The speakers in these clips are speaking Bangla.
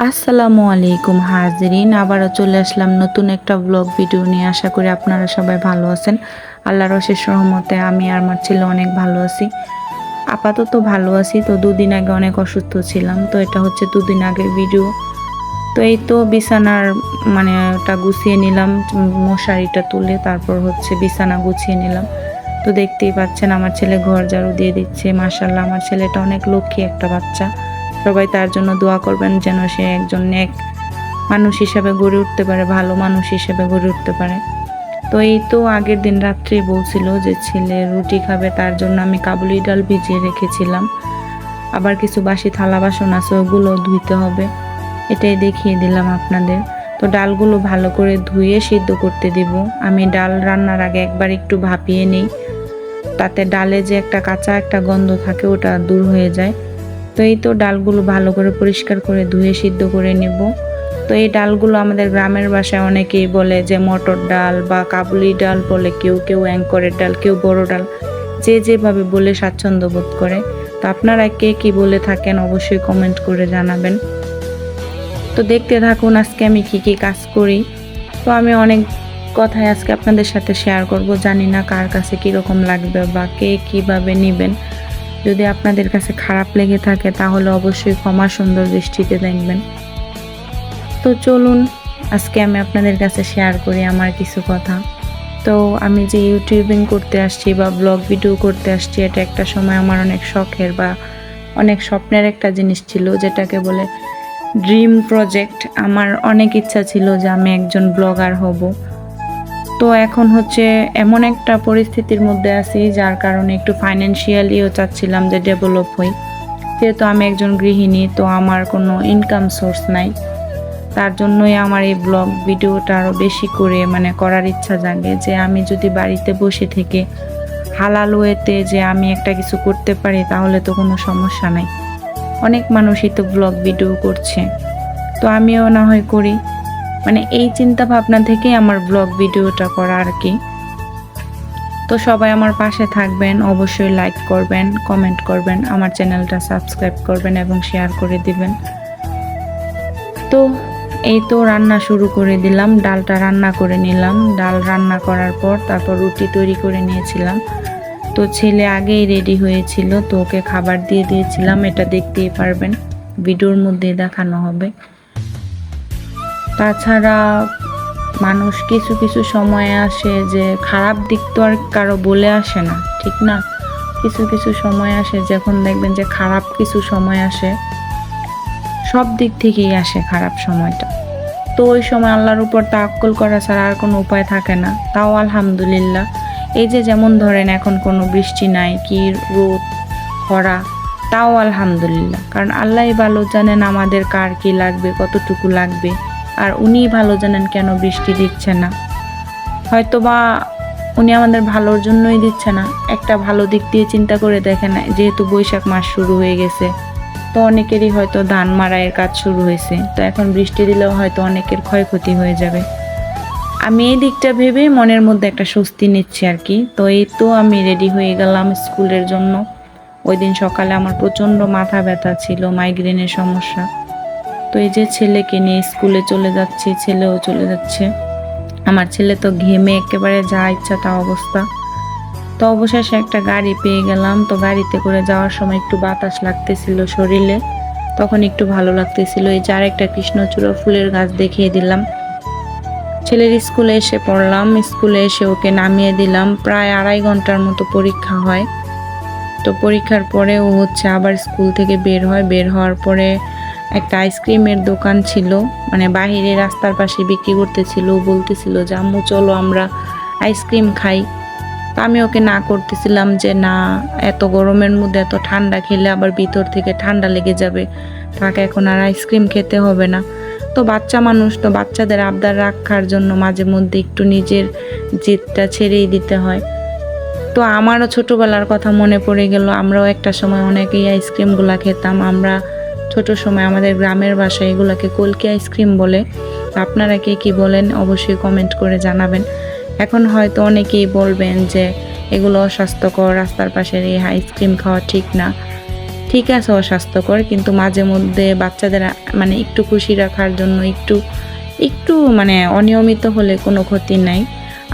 আসসালামু আলাইকুম হাজিরিন, আবারও চলে আসলাম নতুন একটা ব্লগ ভিডিও নিয়ে। আশা করি আপনারা সবাই ভালো আছেন। আল্লাহর অশেষ রহমতে আমি আর আমার ছেলে অনেক ভালো আছি। আপাতত ভালো আছি। তো দুদিন আগে অনেক অসুস্থ ছিলাম, তো এটা হচ্ছে দুদিন আগের ভিডিও। তো এই তো বিছানার ওটা গুছিয়ে নিলাম, মশারিটা তুলে তারপর হচ্ছে বিছানা গুছিয়ে নিলাম। তো দেখতেই পাচ্ছেন আমার ছেলে ঘর ঝাড়ু দিয়ে দিচ্ছে। মাশাআল্লাহ, আমার ছেলেটা অনেক লক্ষ্মী একটা বাচ্চা। সবাই তার জন্য দোয়া করবেন যেন সে একজন নেক মানুষ হিসেবে গড়ে উঠতে পারে, ভালো মানুষ হিসেবে গড়ে উঠতে পারে। তো এই তো আগের দিন রাত্রে বলছিল যে ছেলে রুটি খাবে, তার জন্য আমি কাবুলি ডাল ভিজিয়ে রেখেছিলাম। আবার কিছু বাসি থালা বাসন আছে, ওগুলো ধুইতে হবে। এটাই দেখিয়ে দিলাম আপনাদের। তো ডালগুলো ভালো করে ধুয়ে সিদ্ধ করতে দিব। আমি ডাল রান্নার আগে একবার একটু ভাপিয়ে নিই, তাতে ডালে যে একটা কাঁচা একটা গন্ধ থাকে ওটা দূর হয়ে যায়। তো এই তো ডালগুলো ভালো করে পরিষ্কার করে ধুয়ে সিদ্ধ করে নেব। তো এই ডালগুলো আমাদের গ্রামের ভাষায় অনেকেই বলে যে মটর ডাল বা কাবুলি ডাল বলে, কেউ কেউ অ্যাঙ্করের ডাল, কেউ বড় ডাল, যে যেভাবে বলে স্বাচ্ছন্দ্য বোধ করে। তো আপনারা কে কি বলে থাকেন অবশ্যই কমেন্ট করে জানাবেন। তো দেখতে থাকুন আজকে আমি কি কি কাজ করি। তো আমি অনেক কথাই আজকে আপনাদের সাথে শেয়ার করব। জানি না কার কাছে কীরকম লাগবে বা কে কীভাবে নেবেন। যদি আপনাদের কাছে খারাপ লেগে থাকে তাহলে অবশ্যই ক্ষমা সুন্দর দৃষ্টিতে দেখবেন। তো চলুন আজকে আমি আপনাদের কাছে শেয়ার করি আমার কিছু কথা। তো আমি যে ইউটিউবিং করতে আসছি বা ব্লগ ভিডিও করতে আসছি, এটা একটা সময় আমার অনেক শখের বা অনেক স্বপ্নের একটা জিনিস ছিল, যেটাকে বলে ড্রিম প্রজেক্ট। আমার অনেক ইচ্ছা ছিল যে আমি একজন ব্লগার হব। তো এখন হচ্ছে এমন একটা পরিস্থিতির মধ্যে আছি যার কারণে একটু ফাইন্যান্সিয়ালিও চাচ্ছিলাম যে ডেভেলপ হই। যেহেতু আমি একজন গৃহিণী, তো আমার কোনো ইনকাম সোর্স নাই। তার জন্যই আমার এই ব্লগ ভিডিওটা আরও বেশি করে করার ইচ্ছা জাগে যে আমি যদি বাড়িতে বসে থেকে হালাল ওয়েতে যে আমি একটা কিছু করতে পারি তাহলে তো কোনো সমস্যা নাই। অনেক মানুষই তো ব্লগ ভিডিও করছে, তো আমিও না হয় করি। এই চিন্তা ভাবনা থেকেই আমার ব্লগ ভিডিওটা করা আর কি। তো সবাই আমার পাশে থাকবেন, অবশ্যই লাইক করবেন, কমেন্ট করবেন, আমার চ্যানেলটা সাবস্ক্রাইব করবেন এবং শেয়ার করে দিবেন। তো এই তো রান্না শুরু করে দিলাম, ডালটা রান্না করে নিলাম। ডাল রান্না করার পর তারপর রুটি তৈরি করে নিয়েছিলাম। তো ছেলে আগেই রেডি হয়েছিল, তো ওকে খাবার দিয়ে দিয়েছিলাম। এটা দেখতেই পারবেন, ভিডিওর মধ্যে দেখানো হবে। তাছাড়া মানুষ কিছু কিছু সময়ে আসে যে খারাপ দিক তো আর কারো বলে আসে না, ঠিক না? কিছু কিছু সময় আসে যখন দেখবেন যে খারাপ কিছু সময় আসে, সব দিক থেকেই আসে খারাপ সময়টা। তো ওই সময় আল্লাহর উপর তাওয়াক্কুল করা ছাড়া আর কোনো উপায় থাকে না। তাও আলহামদুলিল্লাহ, এই যে যেমন ধরেন এখন কোনো বৃষ্টি নাই, কি রোদ খরা, তাও আলহামদুলিল্লাহ। কারণ আল্লাহই ভালো জানেন আমাদের কার কি লাগবে, কতটুকু লাগবে। আর উনিই ভালো জানেন কেন বৃষ্টি দিচ্ছে না। হয়তোবা উনি আমাদের ভালোর জন্যই দিচ্ছে না। একটা ভালো দিক দিয়ে চিন্তা করে দেখেন, যেহেতু বৈশাখ মাস শুরু হয়ে গেছে, তো অনেকেরই হয়তো ধান মাড়াইয়ের কাজ শুরু হয়েছে। তো এখন বৃষ্টি দিলেও হয়তো অনেকের ক্ষয়ক্ষতি হয়ে যাবে। আমি এই দিকটা ভেবে মনের মধ্যে একটা স্বস্তি নিচ্ছি আর কি। তো এই তো আমি রেডি হয়ে গেলাম স্কুলের জন্য। ওই দিন সকালে আমার প্রচণ্ড মাথা ব্যথা ছিল, মাইগ্রেনের সমস্যা। তো এই যে ছেলেকে নিয়ে স্কুলে চলে যাচ্ছি, ছেলেও চলে যাচ্ছে। আমার ছেলে তো ঘেমে একেবারে যা ইচ্ছা তা অবস্থা। তো অবশেষে একটা গাড়ি পেয়ে গেলাম। তো গাড়িতে করে যাওয়ার সময় একটু বাতাস লাগতেছিল শরীরে, তখন একটু ভালো লাগতেছিল। এই যে আরেকটা কৃষ্ণচূড়া ফুলের গাছ দেখিয়ে দিলাম। ছেলের স্কুলে এসে পড়লাম, স্কুলে এসে ওকে নামিয়ে দিলাম। প্রায় 2.5 ঘন্টার মতো পরীক্ষা হয়। তো পরীক্ষার পরে ও হচ্ছে আবার স্কুল থেকে বের হয়। বের হওয়ার পরে একটা আইসক্রিমের দোকান ছিল, বাহিরে রাস্তার পাশে বিক্রি করতেছিল। ও বলতেছিল যে আম্মু চলো আমরা আইসক্রিম খাই। তো আমি ওকে না করতেছিলাম যে না, এত গরমের মধ্যে এত ঠান্ডা খেলে আবার ভিতর থেকে ঠান্ডা লেগে যাবে, তাকে এখন আর আইসক্রিম খেতে হবে না। তো বাচ্চা মানুষ, তো বাচ্চাদের আবদার রাখার জন্য মাঝে মধ্যে একটু নিজের জেদটা ছেড়েই দিতে হয়। তো আমারও ছোটোবেলার কথা মনে পড়ে গেল। আমরাও একটা সময় অনেকেই আইসক্রিমগুলো খেতাম। আমরা ছোট সময় আমাদের গ্রামের ভাষায় এগুলোকে কলকি আইসক্রিম বলে। আপনারা কে কী বলেন অবশ্যই কমেন্ট করে জানাবেন। এখন হয়তো অনেকেই বলবেন যে এগুলো অস্বাস্থ্যকর, রাস্তার পাশের এই আইসক্রিম খাওয়া ঠিক না। ঠিক আছে অস্বাস্থ্যকর, কিন্তু মাঝে মধ্যে বাচ্চাদের মানে একটু খুশি রাখার জন্য একটু একটু মানে অনিয়মিত হলে কোনো ক্ষতি নাই।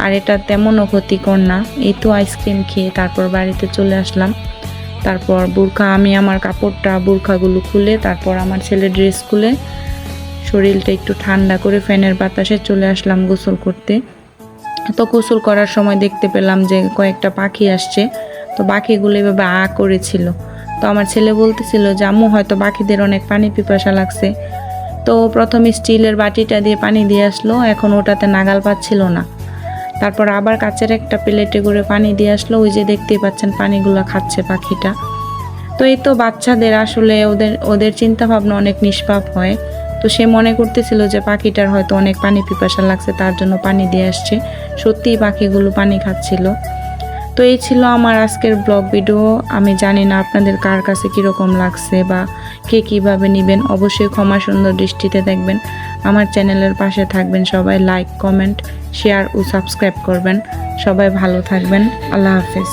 আর এটা তেমনও ক্ষতিকর না। এই তো আইসক্রিম খেয়ে তারপর বাড়িতে চলে আসলাম। তারপর আমি আমার বোরখাগুলো খুলে তারপর আমার ছেলের ড্রেস খুলে শরীরটা একটু ঠান্ডা করে ফ্যানের বাতাসে চলে আসলাম গোসল করতে। তো গোসল করার সময় দেখতে পেলাম যে কয়েকটা পাখি আসছে। তো পাখিগুলো এভাবে করেছিল। তো আমার ছেলে বলতেছিল যে আম্মু হয়তো পাখিদের অনেক পানি পিপাসা লাগছে। তো প্রথমে স্টিলের বাটিটা দিয়ে পানি দিয়ে আসলো, এখন ওটাতে নাগাল পাচ্ছিল না। তারপর আবার কাচের একটা প্লেটে করে পানি দিয়ে আসলো, ওই যে দেখতেই পাচ্ছেন পানিগুলো খাচ্ছে পাখিটা। তো এই তো বাচ্চাদের আসলে ওদের চিন্তা ভাবনা অনেক নিষ্পাপ হয়। তো সে মনে করতেছিল যে পাখিটার হয়তো অনেক পানি পিপাসা লাগছে, তার জন্য পানি দিয়ে আসছে। সত্যিই পাখিগুলো পানি খাচ্ছিল। তো এই ছিল আমার আজকের ব্লগ ভিডিও। আমি জানি না আপনাদের কার কাছে কীরকম লাগছে বা কে কীভাবে নেবেন। অবশ্যই ক্ষমা সুন্দর দৃষ্টিতে দেখবেন। আমার চ্যানেলের পাশে থাকবেন। সবাই লাইক, কমেন্ট, শেয়ার ও সাবস্ক্রাইব করবেন। সবাই ভালো থাকবেন। আল্লাহ হাফেজ।